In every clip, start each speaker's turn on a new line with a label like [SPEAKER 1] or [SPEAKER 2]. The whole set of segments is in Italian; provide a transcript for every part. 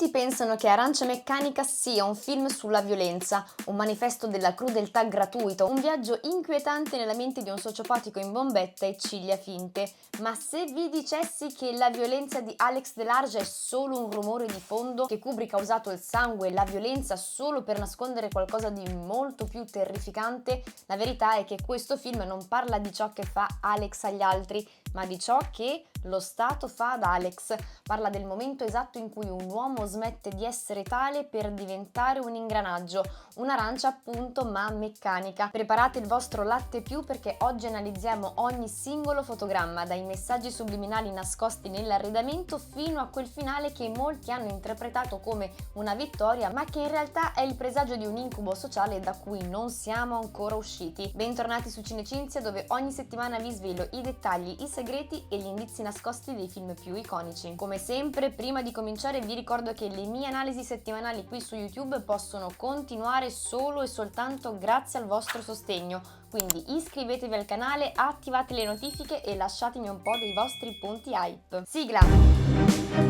[SPEAKER 1] Tutti pensano che Arancia Meccanica sia un film sulla violenza, un manifesto della crudeltà gratuita, un viaggio inquietante nella mente di un sociopatico in bombetta e ciglia finte. Ma se vi dicessi che la violenza di Alex Delarge è solo un rumore di fondo, che Kubrick ha usato il sangue e la violenza solo per nascondere qualcosa di molto più terrificante, la verità è che questo film non parla di ciò che fa Alex agli altri, ma di ciò che lo Stato fa ad Alex. Parla del momento esatto in cui un uomo smette di essere tale per diventare un ingranaggio, un'arancia appunto ma meccanica. Preparate il vostro latte più perché oggi analizziamo ogni singolo fotogramma, dai messaggi subliminali nascosti nell'arredamento fino a quel finale che molti hanno interpretato come una vittoria, ma che in realtà è il presagio di un incubo sociale da cui non siamo ancora usciti. Bentornati su Cinecinzia, dove ogni settimana vi svelo i dettagli, i segreti e gli indizi nascosti dei film più iconici. Come sempre, prima di cominciare vi ricordo che le mie analisi settimanali qui su YouTube possono continuare solo e soltanto grazie al vostro sostegno, quindi iscrivetevi al canale, attivate le notifiche e lasciatemi un po' dei vostri punti hype. Sigla!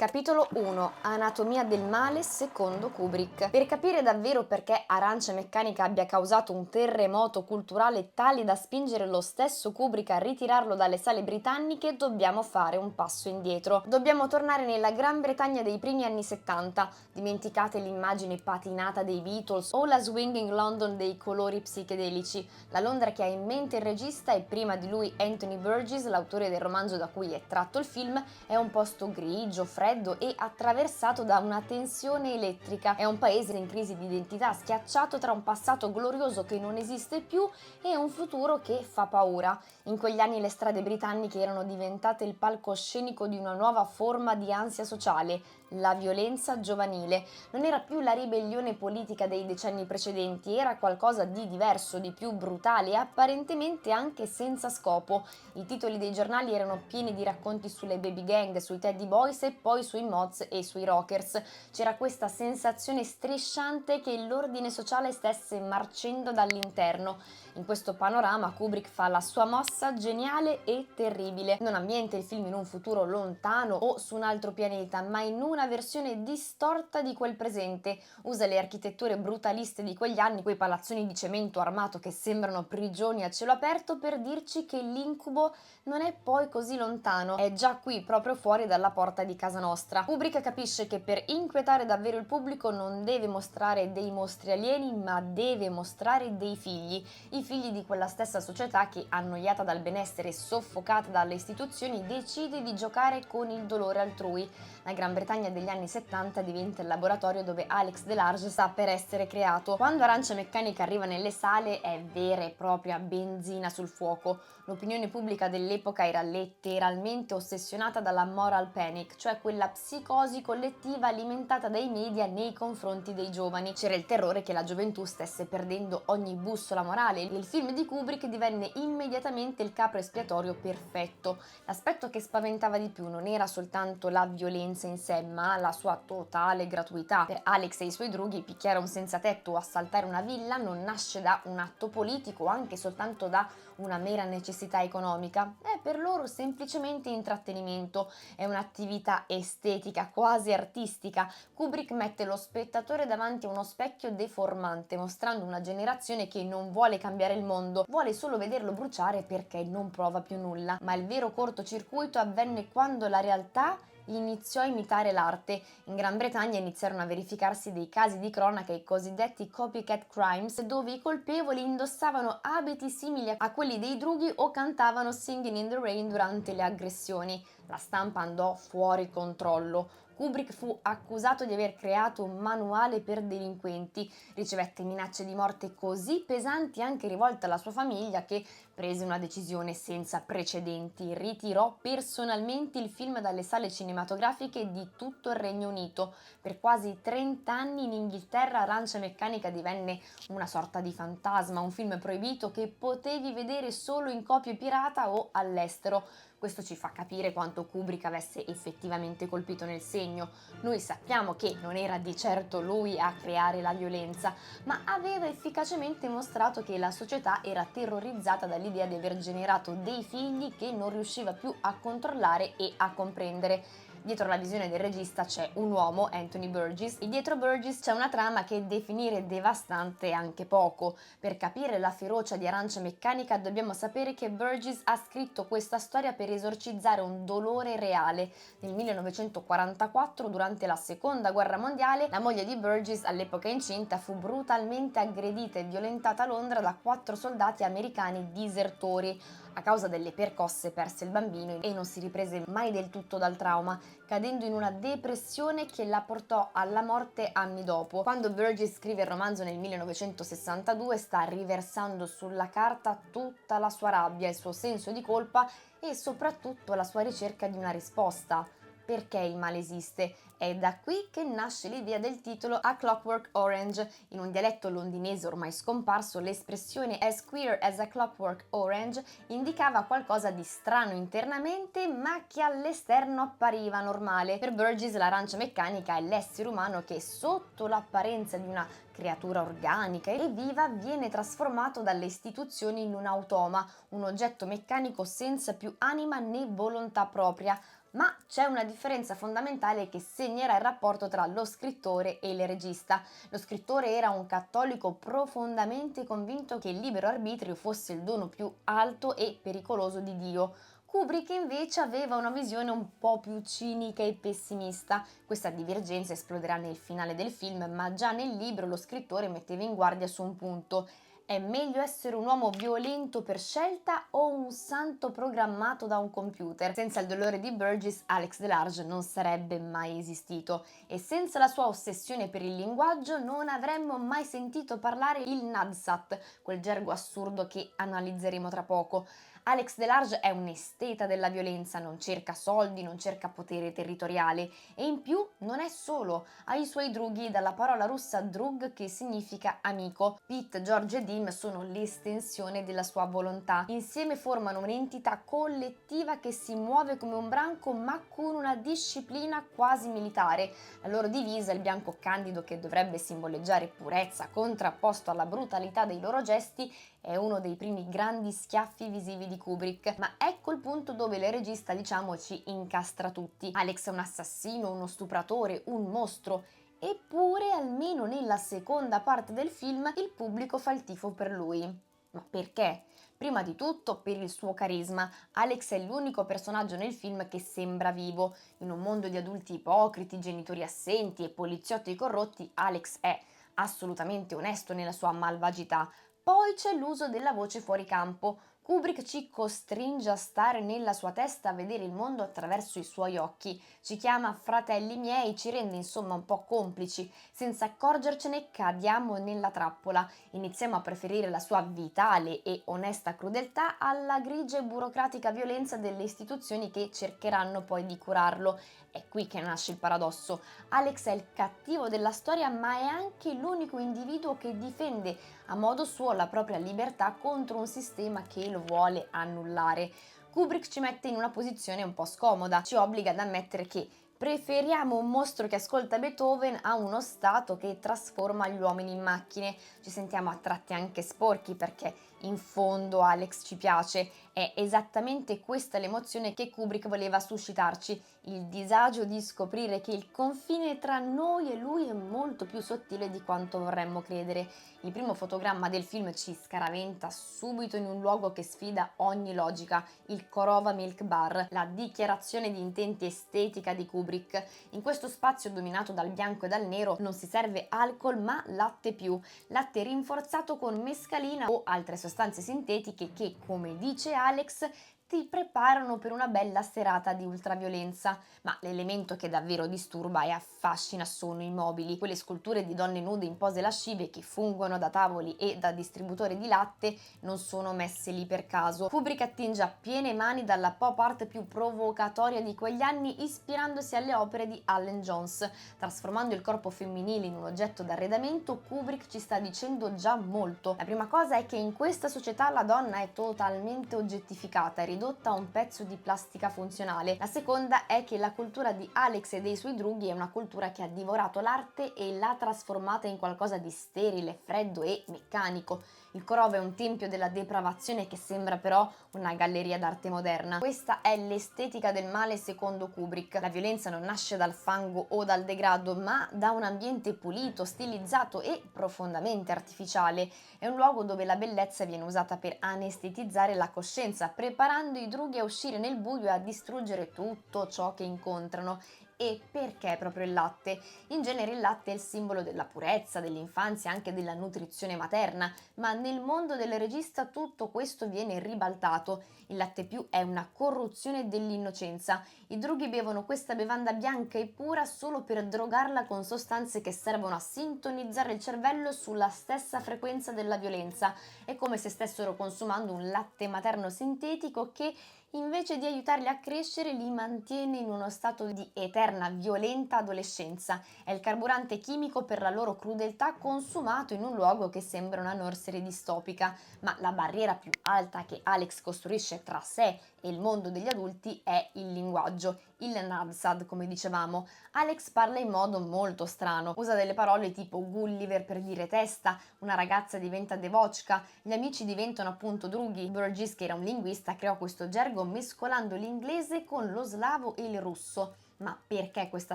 [SPEAKER 1] Capitolo 1. Anatomia del male secondo Kubrick. Per capire davvero perché Arancia Meccanica abbia causato un terremoto culturale tale da spingere lo stesso Kubrick a ritirarlo dalle sale britanniche, dobbiamo fare un passo indietro. Dobbiamo tornare nella Gran Bretagna dei primi anni 70. Dimenticate l'immagine patinata dei Beatles o la swinging London dei colori psichedelici. La Londra che ha in mente il regista e prima di lui Anthony Burgess, l'autore del romanzo da cui è tratto il film, è un posto grigio, freddo e attraversato da una tensione elettrica. È un paese in crisi di identità, schiacciato tra un passato glorioso che non esiste più e un futuro che fa paura. In quegli anni le strade britanniche erano diventate il palcoscenico di una nuova forma di ansia sociale, la violenza giovanile. Non era più la ribellione politica dei decenni precedenti, era qualcosa di diverso, di più brutale e apparentemente anche senza scopo. I titoli dei giornali erano pieni di racconti sulle baby gang, sui Teddy Boys e poi sui Mods e sui Rockers. C'era questa sensazione strisciante che l'ordine sociale stesse marcendo dall'interno. In questo panorama Kubrick fa la sua mossa geniale e terribile. Non ambienta il film in un futuro lontano o su un altro pianeta, ma in una versione distorta di quel presente. Usa le architetture brutaliste di quegli anni, quei palazzoni di cemento armato che sembrano prigioni a cielo aperto, per dirci che l'incubo non è poi così lontano, è già qui, proprio fuori dalla porta di casa nostra. Kubrick capisce che per inquietare davvero il pubblico non deve mostrare dei mostri alieni, ma deve mostrare dei figli, i figli di quella stessa società che, annoiata dal benessere e soffocata dalle istituzioni, decide di giocare con il dolore altrui. La Gran Bretagna degli anni 70 diventa il laboratorio dove Alex Delarge sta per essere creato. Quando Arancia Meccanica arriva nelle sale è vera e propria benzina sul fuoco. L'opinione pubblica dell'epoca era letteralmente ossessionata dalla moral panic, cioè quella psicosi collettiva alimentata dai media nei confronti dei giovani. C'era il terrore che la gioventù stesse perdendo ogni bussola morale e il film di Kubrick divenne immediatamente il capro espiatorio perfetto. L'aspetto che spaventava di più non era soltanto la violenza in sé, ma la sua totale gratuità. Per Alex e i suoi drughi picchiare un senza tetto o assaltare una villa non nasce da un atto politico o anche soltanto da una mera necessità economica, è per loro semplicemente intrattenimento, è un'attività estetica, quasi artistica. Kubrick mette lo spettatore davanti a uno specchio deformante, mostrando una generazione che non vuole cambiare il mondo, vuole solo vederlo bruciare perché non prova più nulla. Ma il vero cortocircuito avvenne quando la realtà iniziò a imitare l'arte. In Gran Bretagna iniziarono a verificarsi dei casi di cronaca, i cosiddetti copycat crimes, dove i colpevoli indossavano abiti simili a quelli dei drughi o cantavano Singing in the Rain durante le aggressioni. La stampa andò fuori controllo. Kubrick fu accusato di aver creato un manuale per delinquenti, ricevette minacce di morte così pesanti anche rivolte alla sua famiglia che prese una decisione senza precedenti, ritirò personalmente il film dalle sale cinematografiche di tutto il Regno Unito. Per quasi 30 anni in Inghilterra Arancia Meccanica divenne una sorta di fantasma, un film proibito che potevi vedere solo in copia pirata o all'estero. Questo ci fa capire quanto Kubrick avesse effettivamente colpito nel segno. Noi sappiamo che non era di certo lui a creare la violenza, ma aveva efficacemente mostrato che la società era terrorizzata dall'idea di aver generato dei figli che non riusciva più a controllare e a comprendere. Dietro la visione del regista c'è un uomo, Anthony Burgess, e dietro Burgess c'è una trama che definire devastante è anche poco. Per capire la ferocia di Arancia Meccanica dobbiamo sapere che Burgess ha scritto questa storia per esorcizzare un dolore reale. Nel 1944, durante la Seconda Guerra Mondiale, la moglie di Burgess, all'epoca incinta, fu brutalmente aggredita e violentata a Londra da 4 soldati americani disertori. A causa delle percosse perse il bambino e non si riprese mai del tutto dal trauma, cadendo in una depressione che la portò alla morte anni dopo. Quando Burgess scrive il romanzo nel 1962 sta riversando sulla carta tutta la sua rabbia, il suo senso di colpa e soprattutto la sua ricerca di una risposta. Perché il male esiste? È da qui che nasce l'idea del titolo A Clockwork Orange. In un dialetto londinese ormai scomparso, l'espressione as queer as a clockwork orange indicava qualcosa di strano internamente ma che all'esterno appariva normale. Per Burgess l'arancia meccanica è l'essere umano che sotto l'apparenza di una creatura organica e viva viene trasformato dalle istituzioni in un automa, un oggetto meccanico senza più anima né volontà propria. Ma c'è una differenza fondamentale che segnerà il rapporto tra lo scrittore e il regista. Lo scrittore era un cattolico profondamente convinto che il libero arbitrio fosse il dono più alto e pericoloso di Dio. Kubrick invece aveva una visione un po' più cinica e pessimista. Questa divergenza esploderà nel finale del film, ma già nel libro lo scrittore metteva in guardia su un punto. È meglio essere un uomo violento per scelta o un santo programmato da un computer? Senza il dolore di Burgess, Alex DeLarge non sarebbe mai esistito e senza la sua ossessione per il linguaggio non avremmo mai sentito parlare il Nadsat, quel gergo assurdo che analizzeremo tra poco. Alex DeLarge è un esteta della violenza, non cerca soldi, non cerca potere territoriale e in più non è solo, ha i suoi drughi dalla parola russa drug che significa amico. Pete, George e Dim sono l'estensione della sua volontà. Insieme formano un'entità collettiva che si muove come un branco ma con una disciplina quasi militare. La loro divisa, il bianco candido che dovrebbe simboleggiare purezza contrapposto alla brutalità dei loro gesti, è uno dei primi grandi schiaffi visivi di Kubrick, ma ecco il punto dove il regista, diciamo, ci incastra tutti. Alex è un assassino, uno stupratore, un mostro. Eppure, almeno nella seconda parte del film, il pubblico fa il tifo per lui. Ma perché? Prima di tutto per il suo carisma. Alex è l'unico personaggio nel film che sembra vivo. In un mondo di adulti ipocriti, genitori assenti e poliziotti corrotti, Alex è assolutamente onesto nella sua malvagità. Poi c'è l'uso della voce fuori campo. Kubrick ci costringe a stare nella sua testa, a vedere il mondo attraverso i suoi occhi, ci chiama fratelli miei, ci rende insomma un po' complici. Senza accorgercene cadiamo nella trappola, iniziamo a preferire la sua vitale e onesta crudeltà alla grigia e burocratica violenza delle istituzioni che cercheranno poi di curarlo. È qui che nasce il paradosso. Alex è il cattivo della storia, ma è anche l'unico individuo che difende a modo suo la propria libertà contro un sistema che lo vuole annullare. Kubrick ci mette in una posizione un po' scomoda, ci obbliga ad ammettere che preferiamo un mostro che ascolta Beethoven a uno Stato che trasforma gli uomini in macchine. Ci sentiamo a tratti anche sporchi perché in fondo Alex ci piace. È esattamente questa l'emozione che Kubrick voleva suscitarci, il disagio di scoprire che il confine tra noi e lui è molto più sottile di quanto vorremmo credere. Il primo fotogramma del film ci scaraventa subito in un luogo che sfida ogni logica, il Korova Milk Bar, la dichiarazione di intenti estetica di Kubrick. In questo spazio dominato dal bianco e dal nero non si serve alcol ma latte più, latte rinforzato con mescalina o altre sostanze sintetiche che, come dice Alex, ti preparano per una bella serata di ultraviolenza, ma l'elemento che davvero disturba e affascina sono i mobili, quelle sculture di donne nude in pose lascive che fungono da tavoli e da distributori di latte non sono messe lì per caso. Kubrick attinge a piene mani dalla pop art più provocatoria di quegli anni, ispirandosi alle opere di Allen Jones. Trasformando il corpo femminile in un oggetto d'arredamento, Kubrick ci sta dicendo già molto. La prima cosa è che in questa società la donna è totalmente oggettificata, ridotta a un pezzo di plastica funzionale. La seconda è che la cultura di Alex e dei suoi drughi è una cultura che ha divorato l'arte e l'ha trasformata in qualcosa di sterile, freddo e meccanico. Il Corova è un tempio della depravazione che sembra però una galleria d'arte moderna. Questa è l'estetica del male secondo Kubrick. La violenza non nasce dal fango o dal degrado, ma da un ambiente pulito, stilizzato e profondamente artificiale. È un luogo dove la bellezza viene usata per anestetizzare la coscienza, preparando i drughi a uscire nel buio e a distruggere tutto ciò che incontrano. E perché proprio il latte? In genere il latte è il simbolo della purezza, dell'infanzia e anche della nutrizione materna, ma nel mondo del regista tutto questo viene ribaltato. Il latte più è una corruzione dell'innocenza. I drughi bevono questa bevanda bianca e pura solo per drogarla con sostanze che servono a sintonizzare il cervello sulla stessa frequenza della violenza. È come se stessero consumando un latte materno sintetico che, invece di aiutarli a crescere, li mantiene in uno stato di eterna, violenta adolescenza. È il carburante chimico per la loro crudeltà consumato in un luogo che sembra una nursery distopica. Ma la barriera più alta che Alex costruisce tra sé e il mondo degli adulti è il linguaggio, il Nadsad, come dicevamo. Alex parla in modo molto strano, usa delle parole tipo Gulliver per dire testa, una ragazza diventa devochka, gli amici diventano appunto drughi. Burgess, che era un linguista, creò questo gergo mescolando l'inglese con lo slavo e il russo. Ma perché questa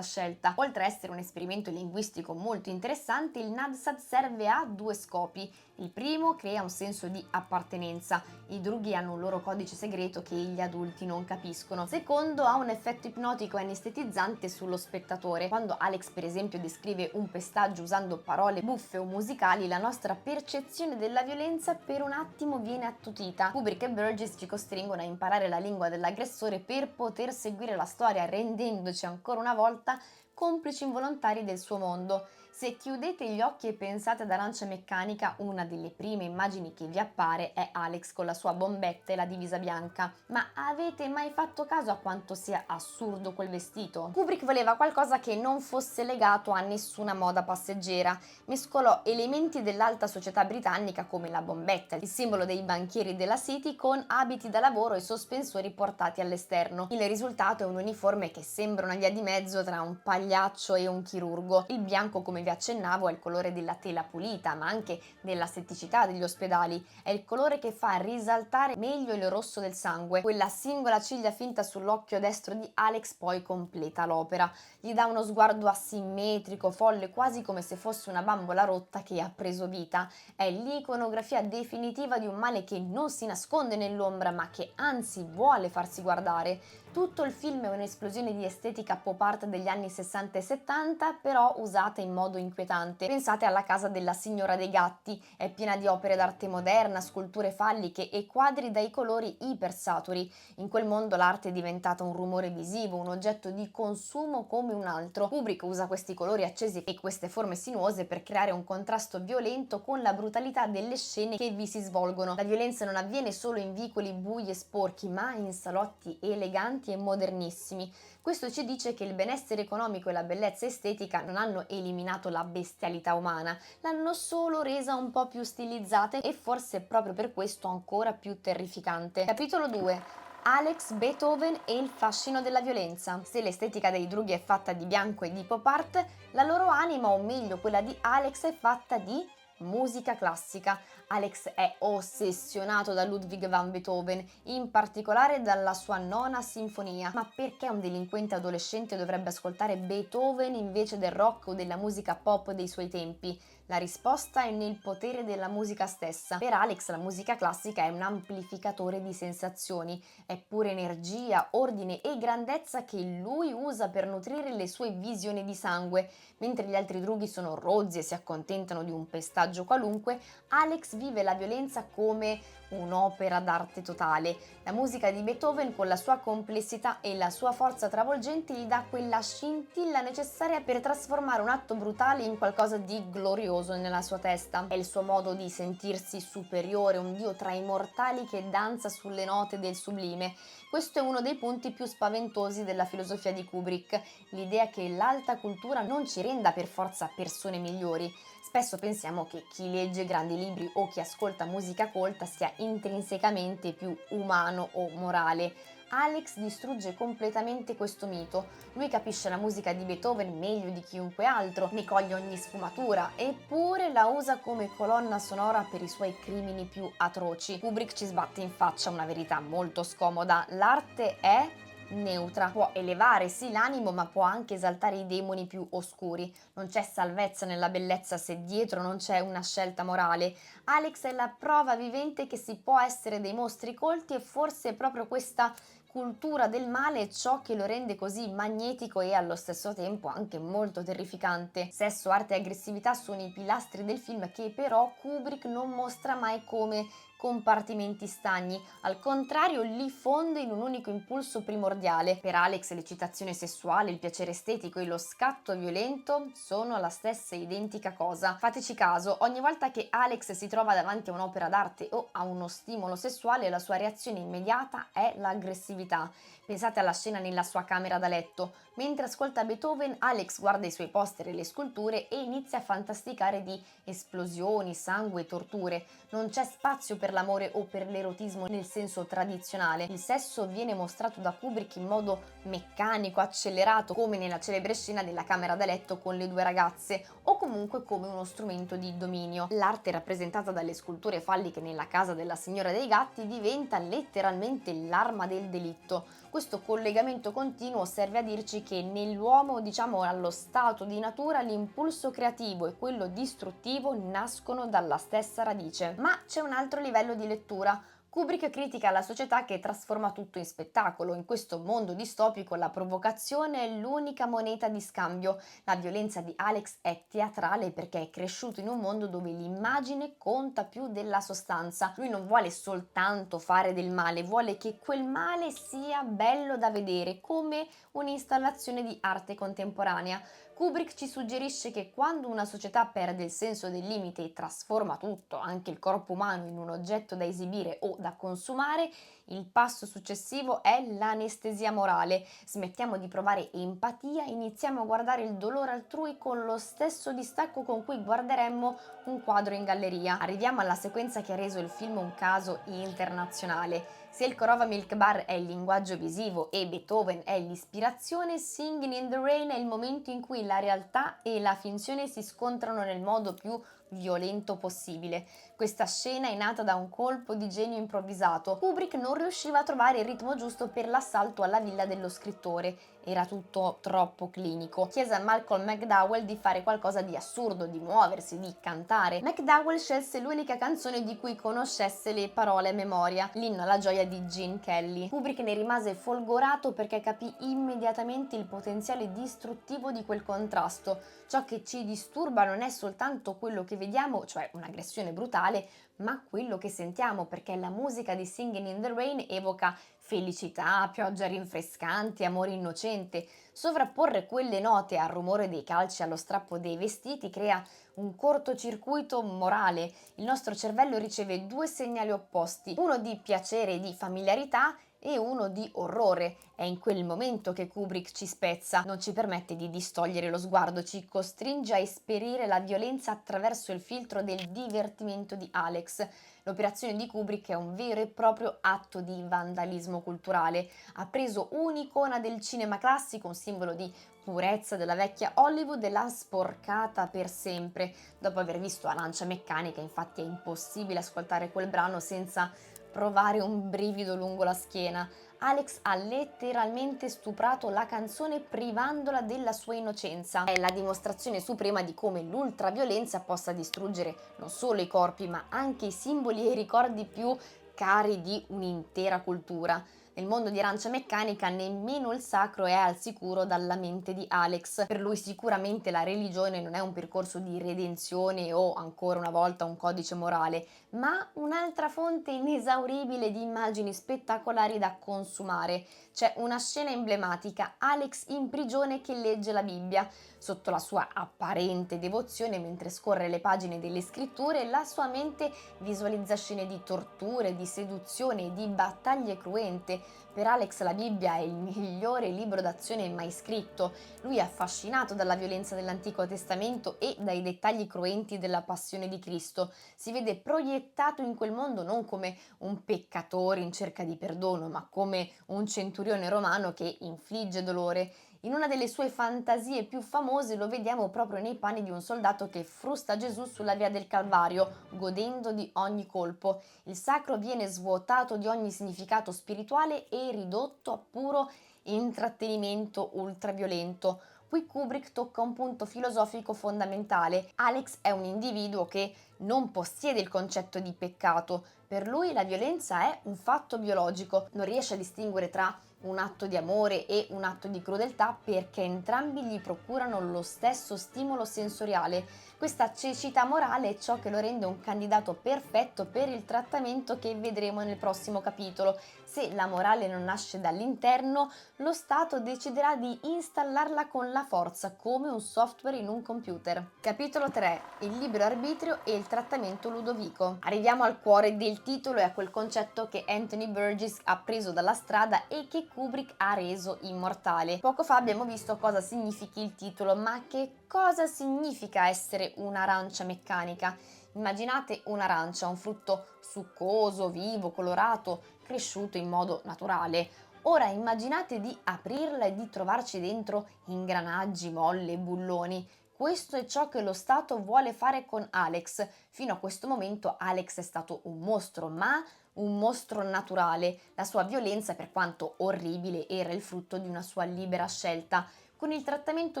[SPEAKER 1] scelta? Oltre a essere un esperimento linguistico molto interessante, il Nadsat serve a due scopi. Il primo crea un senso di appartenenza. I drughi hanno un loro codice segreto che gli adulti non capiscono. Secondo, ha un effetto ipnotico e anestetizzante sullo spettatore. Quando Alex, per esempio, descrive un pestaggio usando parole buffe o musicali, la nostra percezione della violenza per un attimo viene attutita. Kubrick e Burgess ci costringono a imparare la lingua dell'aggressore per poter seguire la storia, rendendoci ancora una volta complici involontari del suo mondo. Se chiudete gli occhi e pensate ad Arancia Meccanica, una delle prime immagini che vi appare è Alex con la sua bombetta e la divisa bianca. Ma avete mai fatto caso a quanto sia assurdo quel vestito? Kubrick voleva qualcosa che non fosse legato a nessuna moda passeggera. Mescolò elementi dell'alta società britannica come la bombetta, il simbolo dei banchieri della City, con abiti da lavoro e sospensori portati all'esterno. Il risultato è un uniforme che sembra una via di mezzo tra un pagliaccio e un chirurgo. Il bianco, come vi accennavo, è il colore della tela pulita, ma anche dell'asetticità degli ospedali. È il colore che fa risaltare meglio il rosso del sangue. Quella singola ciglia finta sull'occhio destro di Alex poi completa l'opera. Gli dà uno sguardo asimmetrico, folle, quasi come se fosse una bambola rotta che ha preso vita. È l'iconografia definitiva di un male che non si nasconde nell'ombra, ma che anzi vuole farsi guardare. Tutto il film è un'esplosione di estetica pop art degli anni 60 e 70, però usata in modo inquietante. Pensate alla casa della Signora dei Gatti, è piena di opere d'arte moderna, sculture falliche e quadri dai colori ipersaturi. In quel mondo l'arte è diventata un rumore visivo, un oggetto di consumo come un altro. Kubrick usa questi colori accesi e queste forme sinuose per creare un contrasto violento con la brutalità delle scene che vi si svolgono. La violenza non avviene solo in vicoli bui e sporchi, ma in salotti eleganti e modernissimi. Questo ci dice che il benessere economico e la bellezza estetica non hanno eliminato la bestialità umana, l'hanno solo resa un po' più stilizzata e forse proprio per questo ancora più terrificante. Capitolo 2. Alex, Beethoven e il fascino della violenza. Se l'estetica dei drughi è fatta di bianco e di pop art, la loro anima, o meglio quella di Alex, è fatta di musica classica. Alex è ossessionato da Ludwig van Beethoven, in particolare dalla sua nona sinfonia. Ma perché un delinquente adolescente dovrebbe ascoltare Beethoven invece del rock o della musica pop dei suoi tempi? La risposta è nel potere della musica stessa. Per Alex la musica classica è un amplificatore di sensazioni, è pura energia, ordine e grandezza che lui usa per nutrire le sue visioni di sangue. Mentre gli altri drughi sono rozzi e si accontentano di un pestaggio qualunque, Alex vive la violenza come un'opera d'arte totale. La musica di Beethoven, con la sua complessità e la sua forza travolgente, gli dà quella scintilla necessaria per trasformare un atto brutale in qualcosa di glorioso nella sua testa. È il suo modo di sentirsi superiore, un dio tra i mortali che danza sulle note del sublime. Questo è uno dei punti più spaventosi della filosofia di Kubrick, l'idea che l'alta cultura non ci renda per forza persone migliori. Spesso pensiamo che chi legge grandi libri o chi ascolta musica colta sia intrinsecamente più umano o morale. Alex distrugge completamente questo mito. Lui capisce la musica di Beethoven meglio di chiunque altro, ne coglie ogni sfumatura, eppure la usa come colonna sonora per i suoi crimini più atroci. Kubrick ci sbatte in faccia una verità molto scomoda: l'arte è neutra, può elevare sì l'animo, ma può anche esaltare i demoni più oscuri. Non c'è salvezza nella bellezza se dietro non c'è una scelta morale. Alex è la prova vivente che si può essere dei mostri colti, e forse è proprio questa cultura del male è ciò che lo rende così magnetico e allo stesso tempo anche molto terrificante. Sesso, arte e aggressività sono i pilastri del film, che però Kubrick non mostra mai come compartimenti stagni, al contrario li fonde in un unico impulso primordiale. Per Alex l'eccitazione sessuale, il piacere estetico e lo scatto violento sono la stessa identica cosa. Fateci caso, ogni volta che Alex si trova davanti a un'opera d'arte o a uno stimolo sessuale, la sua reazione immediata è l'aggressività. Pensate alla scena nella sua camera da letto. Mentre ascolta Beethoven, Alex guarda i suoi poster e le sculture e inizia a fantasticare di esplosioni, sangue e torture. Non c'è spazio per l'amore o per l'erotismo nel senso tradizionale. Il sesso viene mostrato da Kubrick in modo meccanico, accelerato, come nella celebre scena della camera da letto con le due ragazze, o comunque come uno strumento di dominio. L'arte rappresentata dalle sculture falliche nella casa della signora dei gatti diventa letteralmente l'arma del delitto. Questo collegamento continuo serve a dirci che nell'uomo, diciamo allo stato di natura, l'impulso creativo e quello distruttivo nascono dalla stessa radice. Ma c'è un altro livello di lettura. Kubrick critica la società che trasforma tutto in spettacolo. In questo mondo distopico la provocazione è l'unica moneta di scambio. La violenza di Alex è teatrale perché è cresciuto in un mondo dove l'immagine conta più della sostanza. Lui non vuole soltanto fare del male, vuole che quel male sia bello da vedere, come un'installazione di arte contemporanea. Kubrick ci suggerisce che quando una società perde il senso del limite e trasforma tutto, anche il corpo umano, in un oggetto da esibire o da consumare, il passo successivo è l'anestesia morale. Smettiamo di provare empatia, iniziamo a guardare il dolore altrui con lo stesso distacco con cui guarderemmo un quadro in galleria. Arriviamo alla sequenza che ha reso il film un caso internazionale. Se il Korova Milk Bar è il linguaggio visivo e Beethoven è l'ispirazione, Singing in the Rain è il momento in cui la realtà e la finzione si scontrano nel modo più violento possibile. Questa scena è nata da un colpo di genio improvvisato. Kubrick non riusciva a trovare il ritmo giusto per l'assalto alla villa dello scrittore. Era tutto troppo clinico. Chiese a Malcolm McDowell di fare qualcosa di assurdo, di muoversi, di cantare. McDowell scelse l'unica canzone di cui conoscesse le parole a memoria, l'inno alla gioia di Gene Kelly. Kubrick ne rimase folgorato perché capì immediatamente il potenziale distruttivo di quel contrasto. Ciò che ci disturba non è soltanto quello che vediamo, cioè un'aggressione brutale, ma quello che sentiamo, perché la musica di Singing in the Rain evoca felicità, pioggia rinfrescante, amore innocente. Sovrapporre quelle note al rumore dei calci allo strappo dei vestiti crea un cortocircuito morale. Il nostro cervello riceve due segnali opposti, uno di piacere e di familiarità e uno di orrore. È in quel momento che Kubrick ci spezza, non ci permette di distogliere lo sguardo, ci costringe a esperire la violenza attraverso il filtro del divertimento di Alex. L'operazione di Kubrick è un vero e proprio atto di vandalismo culturale. Ha preso un'icona del cinema classico, un simbolo di purezza della vecchia Hollywood, e l'ha sporcata per sempre. Dopo aver visto Arancia Meccanica, infatti, è impossibile ascoltare quel brano senza provare un brivido lungo la schiena. Alex ha letteralmente stuprato la canzone privandola della sua innocenza. È la dimostrazione suprema di come l'ultraviolenza possa distruggere non solo i corpi, ma anche i simboli e i ricordi più cari di un'intera cultura. Nel mondo di Arancia Meccanica nemmeno il sacro è al sicuro dalla mente di Alex. Per lui sicuramente la religione non è un percorso di redenzione o, ancora una volta, un codice morale, ma un'altra fonte inesauribile di immagini spettacolari da consumare. C'è una scena emblematica, Alex in prigione che legge la Bibbia. Sotto la sua apparente devozione, mentre scorre le pagine delle scritture, la sua mente visualizza scene di torture, di seduzione, di battaglie cruente. Per Alex la Bibbia è il migliore libro d'azione mai scritto. Lui è affascinato dalla violenza dell'Antico Testamento e dai dettagli cruenti della passione di Cristo. Si vede proiettato in quel mondo non come un peccatore in cerca di perdono, ma come un centurione romano che infligge dolore. In una delle sue fantasie più famose lo vediamo proprio nei panni di un soldato che frusta Gesù sulla via del Calvario, godendo di ogni colpo. Il sacro viene svuotato di ogni significato spirituale e ridotto a puro intrattenimento ultraviolento. Qui Kubrick tocca un punto filosofico fondamentale. Alex è un individuo che non possiede il concetto di peccato. Per lui la violenza è un fatto biologico, non riesce a distinguere tra un atto di amore e un atto di crudeltà perché entrambi gli procurano lo stesso stimolo sensoriale. Questa cecità morale è ciò che lo rende un candidato perfetto per il trattamento che vedremo nel prossimo capitolo. Se la morale non nasce dall'interno, lo Stato deciderà di installarla con la forza, come un software in un computer. Capitolo 3. Il libero arbitrio e il trattamento Ludovico. Arriviamo al cuore del titolo e a quel concetto che Anthony Burgess ha preso dalla strada e che Kubrick ha reso immortale. Poco fa abbiamo visto cosa significhi il titolo, ma che cosa significa essere un'arancia meccanica? Immaginate un'arancia, un frutto succoso, vivo, colorato, cresciuto in modo naturale. Ora immaginate di aprirla e di trovarci dentro ingranaggi, molle, bulloni. Questo è ciò che lo Stato vuole fare con Alex. Fino a questo momento Alex è stato un mostro, ma un mostro naturale. La sua violenza, per quanto orribile, era il frutto di una sua libera scelta. Con il trattamento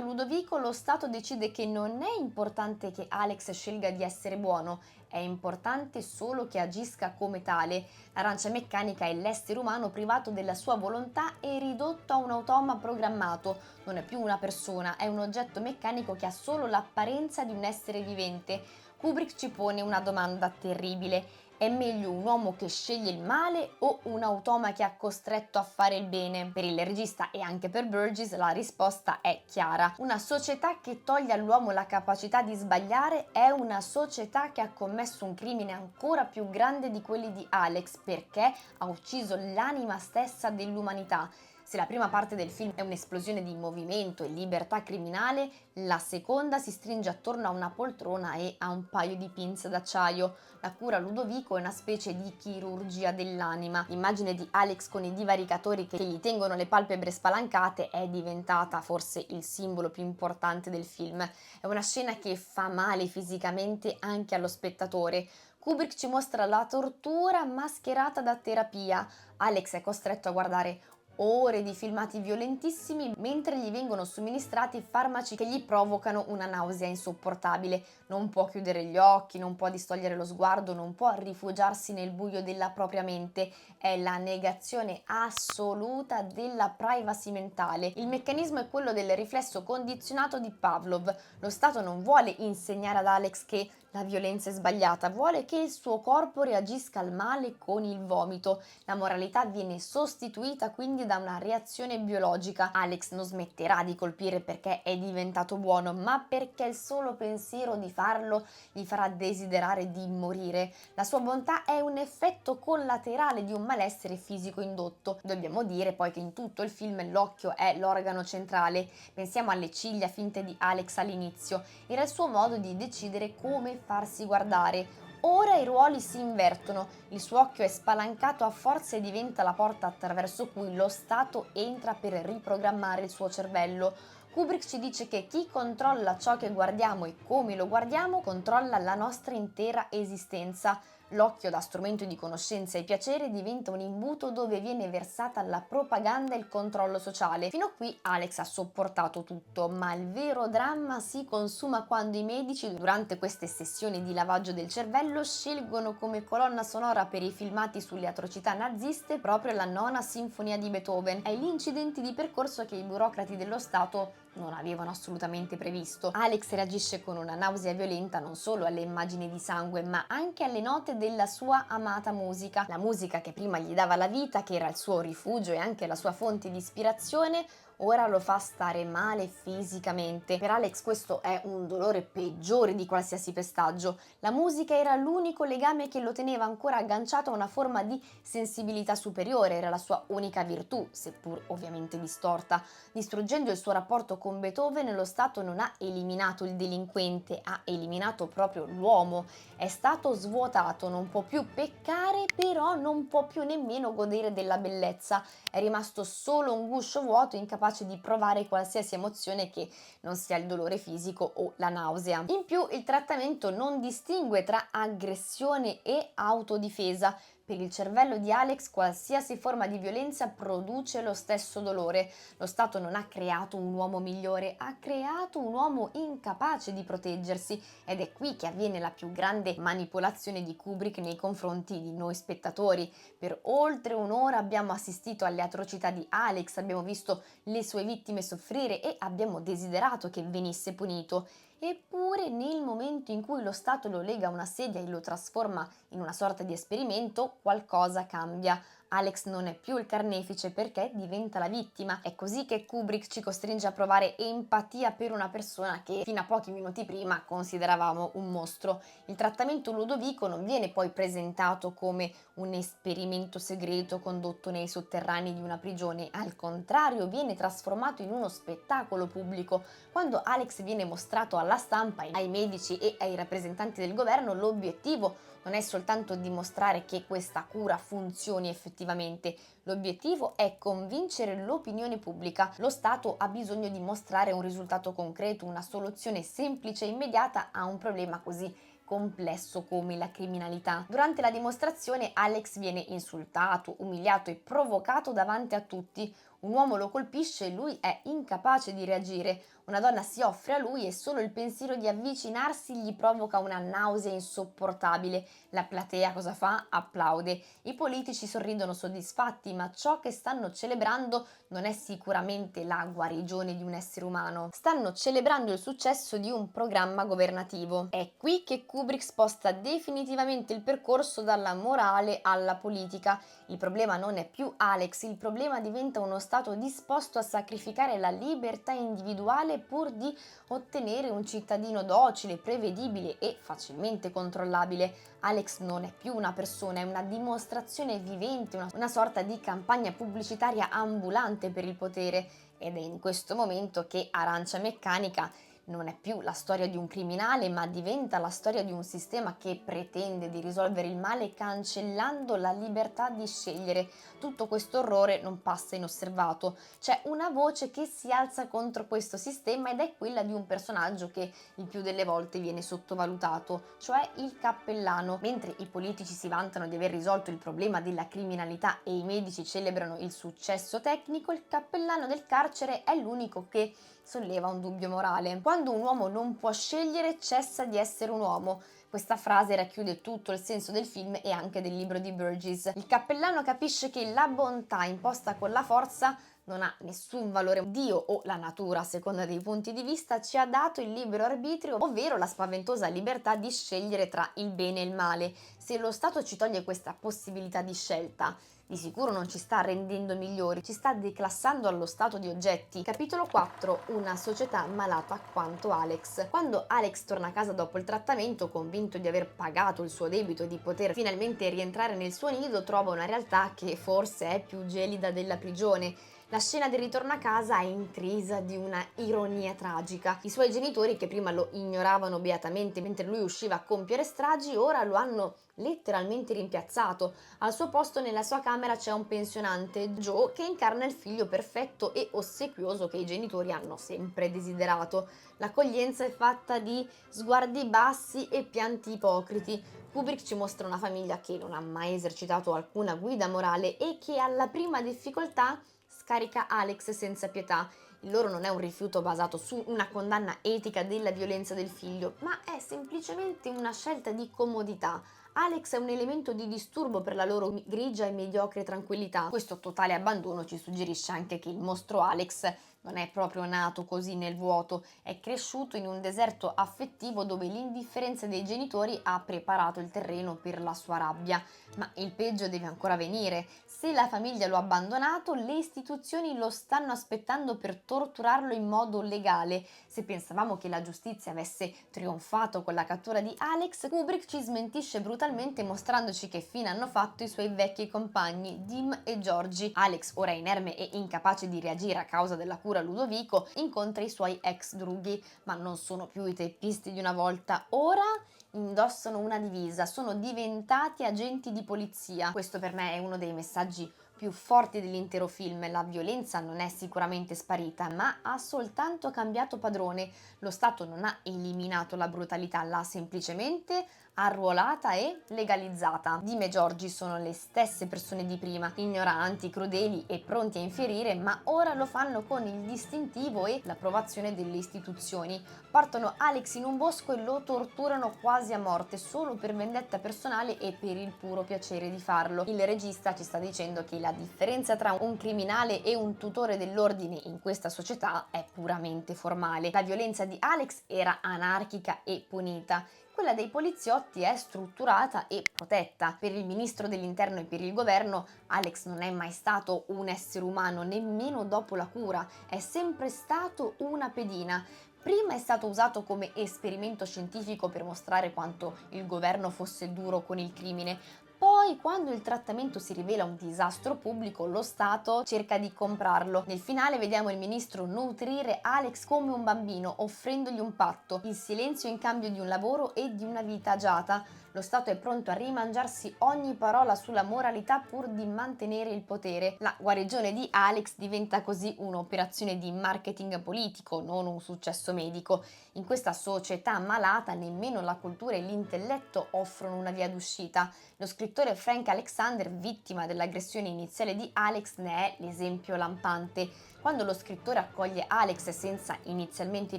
[SPEAKER 1] Ludovico lo Stato decide che non è importante che Alex scelga di essere buono, è importante solo che agisca come tale. L'arancia meccanica è l'essere umano privato della sua volontà e ridotto a un automa programmato. Non è più una persona, è un oggetto meccanico che ha solo l'apparenza di un essere vivente. Kubrick ci pone una domanda terribile. È meglio un uomo che sceglie il male o un automa che ha costretto a fare il bene? Per il regista e anche per Burgess la risposta è chiara. Una società che toglie all'uomo la capacità di sbagliare è una società che ha commesso un crimine ancora più grande di quelli di Alex perché ha ucciso l'anima stessa dell'umanità. Se la prima parte del film è un'esplosione di movimento e libertà criminale, la seconda si stringe attorno a una poltrona e a un paio di pinze d'acciaio. La cura Ludovico è una specie di chirurgia dell'anima. L'immagine di Alex con i divaricatori che gli tengono le palpebre spalancate è diventata forse il simbolo più importante del film. È una scena che fa male fisicamente anche allo spettatore. Kubrick ci mostra la tortura mascherata da terapia. Alex è costretto a guardare ore di filmati violentissimi mentre gli vengono somministrati farmaci che gli provocano una nausea insopportabile. Non può chiudere gli occhi, non può distogliere lo sguardo, non può rifugiarsi nel buio della propria mente. È la negazione assoluta della privacy mentale. Il meccanismo è quello del riflesso condizionato di Pavlov. Lo Stato non vuole insegnare ad Alex che la violenza è sbagliata, vuole che il suo corpo reagisca al male con il vomito. La moralità viene sostituita quindi da una reazione biologica. Alex non smetterà di colpire perché è diventato buono, ma perché il solo pensiero di farlo gli farà desiderare di morire. La sua bontà è un effetto collaterale di un malessere fisico indotto. Dobbiamo dire poi che in tutto il film l'occhio è l'organo centrale. Pensiamo alle ciglia finte di Alex all'inizio. Era il suo modo di decidere come farsi guardare. Ora i ruoli si invertono, il suo occhio è spalancato a forza e diventa la porta attraverso cui lo Stato entra per riprogrammare il suo cervello. Kubrick ci dice che chi controlla ciò che guardiamo e come lo guardiamo controlla la nostra intera esistenza. L'occhio da strumento di conoscenza e piacere diventa un imbuto dove viene versata la propaganda e il controllo sociale. Fino a qui Alex ha sopportato tutto, ma il vero dramma si consuma quando i medici durante queste sessioni di lavaggio del cervello scelgono come colonna sonora per i filmati sulle atrocità naziste proprio la nona sinfonia di Beethoven. È gli incidenti di percorso che i burocrati dello Stato non avevano assolutamente previsto. Alex reagisce con una nausea violenta non solo alle immagini di sangue, ma anche alle note niente della sua amata musica. La musica che prima gli dava la vita, che era il suo rifugio e anche la sua fonte di ispirazione, ora lo fa stare male fisicamente. Per Alex questo è un dolore peggiore di qualsiasi pestaggio. La musica era l'unico legame che lo teneva ancora agganciato a una forma di sensibilità superiore, era la sua unica virtù, seppur ovviamente distorta. Distruggendo il suo rapporto con Beethoven, lo Stato non ha eliminato il delinquente, ha eliminato proprio l'uomo. È stato svuotato, non può più peccare, però non può più nemmeno godere della bellezza. È rimasto solo un guscio vuoto, incapace di provare qualsiasi emozione che non sia il dolore fisico o la nausea. In più, il trattamento non distingue tra aggressione e autodifesa. Per il cervello di Alex qualsiasi forma di violenza produce lo stesso dolore. Lo Stato non ha creato un uomo migliore, ha creato un uomo incapace di proteggersi, ed è qui che avviene la più grande manipolazione di Kubrick nei confronti di noi spettatori. Per oltre un'ora abbiamo assistito alle atrocità di Alex, abbiamo visto le sue vittime soffrire e abbiamo desiderato che venisse punito. Eppure nel momento in cui lo Stato lo lega a una sedia e lo trasforma in una sorta di esperimento, qualcosa cambia. Alex non è più il carnefice perché diventa la vittima. È così che Kubrick ci costringe a provare empatia per una persona che fino a pochi minuti prima consideravamo un mostro. Il trattamento Ludovico non viene poi presentato come un esperimento segreto condotto nei sotterranei di una prigione, al contrario viene trasformato in uno spettacolo pubblico. Quando Alex viene mostrato alla stampa, ai medici e ai rappresentanti del governo, l'obiettivo non è soltanto dimostrare che questa cura funzioni effettivamente, l'obiettivo è convincere l'opinione pubblica. Lo Stato ha bisogno di mostrare un risultato concreto, una soluzione semplice e immediata a un problema così complesso come la criminalità. Durante la dimostrazione Alex viene insultato, umiliato e provocato davanti a tutti. Un uomo lo colpisce e lui è incapace di reagire. Una donna si offre a lui e solo il pensiero di avvicinarsi gli provoca una nausea insopportabile. La platea cosa fa? Applaude. I politici sorridono soddisfatti, ma ciò che stanno celebrando non è sicuramente la guarigione di un essere umano. Stanno celebrando il successo di un programma governativo. È qui che Kubrick sposta definitivamente il percorso dalla morale alla politica. Il problema non è più Alex, il problema diventa uno Stato disposto a sacrificare la libertà individuale pur di ottenere un cittadino docile, prevedibile e facilmente controllabile. Alex non è più una persona, è una dimostrazione vivente, una sorta di campagna pubblicitaria ambulante per il potere, ed è in questo momento che Arancia Meccanica non è più la storia di un criminale, ma diventa la storia di un sistema che pretende di risolvere il male cancellando la libertà di scegliere. Tutto questo orrore non passa inosservato. C'è una voce che si alza contro questo sistema ed è quella di un personaggio che il più delle volte viene sottovalutato, cioè il cappellano. Mentre i politici si vantano di aver risolto il problema della criminalità e i medici celebrano il successo tecnico, il cappellano del carcere è l'unico che solleva un dubbio morale. Quando un uomo non può scegliere, cessa di essere un uomo. Questa frase racchiude tutto il senso del film e anche del libro di Burgess. Il cappellano capisce che la bontà imposta con la forza non ha nessun valore. Dio o la natura, a seconda dei punti di vista, ci ha dato il libero arbitrio, ovvero la spaventosa libertà di scegliere tra il bene e il male. Se lo Stato ci toglie questa possibilità di scelta, di sicuro non ci sta rendendo migliori, ci sta declassando allo stato di oggetti. Capitolo 4. Una società malata quanto Alex. Quando Alex torna a casa dopo il trattamento, convinto di aver pagato il suo debito e di poter finalmente rientrare nel suo nido, trova una realtà che forse è più gelida della prigione. La scena del ritorno a casa è intrisa di una ironia tragica. I suoi genitori, che prima lo ignoravano beatamente mentre lui usciva a compiere stragi, ora lo hanno letteralmente rimpiazzato. Al suo posto nella sua camera c'è un pensionante, Joe, che incarna il figlio perfetto e ossequioso che i genitori hanno sempre desiderato. L'accoglienza è fatta di sguardi bassi e pianti ipocriti. Kubrick ci mostra una famiglia che non ha mai esercitato alcuna guida morale e che alla prima difficoltà scarica Alex senza pietà. Il loro non è un rifiuto basato su una condanna etica della violenza del figlio, ma è semplicemente una scelta di comodità. Alex è un elemento di disturbo per la loro grigia e mediocre tranquillità. Questo totale abbandono ci suggerisce anche che il mostro Alex non è proprio nato così nel vuoto, è cresciuto in un deserto affettivo dove l'indifferenza dei genitori ha preparato il terreno per la sua rabbia. Ma il peggio deve ancora venire. Se la famiglia lo ha abbandonato, le istituzioni lo stanno aspettando per torturarlo in modo legale. Se pensavamo che la giustizia avesse trionfato con la cattura di Alex, Kubrick ci smentisce brutalmente mostrandoci che fine hanno fatto i suoi vecchi compagni, Dim e Georgie. Alex, ora inerme e incapace di reagire a causa della cura Ludovico, incontra i suoi ex drughi, ma non sono più i teppisti di una volta. Ora indossano una divisa, sono diventati agenti di polizia. Questo per me è uno dei messaggi più forti dell'intero film. La violenza non è sicuramente sparita, ma ha soltanto cambiato padrone. Lo Stato non ha eliminato la brutalità, l'ha semplicemente arruolata e legalizzata. Dim e Georgie sono le stesse persone di prima, ignoranti, crudeli e pronti a infierire, ma ora lo fanno con il distintivo e l'approvazione delle istituzioni. Portano Alex in un bosco e lo torturano quasi a morte solo per vendetta personale e per il puro piacere di farlo. Il regista ci sta dicendo che la differenza tra un criminale e un tutore dell'ordine in questa società è puramente formale. La violenza di Alex era anarchica e punita. Quella dei poliziotti è strutturata e protetta. Per il ministro dell'interno e per il governo, Alex non è mai stato un essere umano, nemmeno dopo la cura, è sempre stato una pedina. Prima è stato usato come esperimento scientifico per mostrare quanto il governo fosse duro con il crimine. Poi, quando il trattamento si rivela un disastro pubblico, lo Stato cerca di comprarlo. Nel finale vediamo il ministro nutrire Alex come un bambino, offrendogli un patto, il silenzio in cambio di un lavoro e di una vita agiata. Lo Stato è pronto a rimangiarsi ogni parola sulla moralità pur di mantenere il potere. La guarigione di Alex diventa così un'operazione di marketing politico, non un successo medico. In questa società malata nemmeno la cultura e l'intelletto offrono una via d'uscita. Lo scrittore Frank Alexander, vittima dell'aggressione iniziale di Alex, ne è l'esempio lampante. Quando lo scrittore accoglie Alex senza inizialmente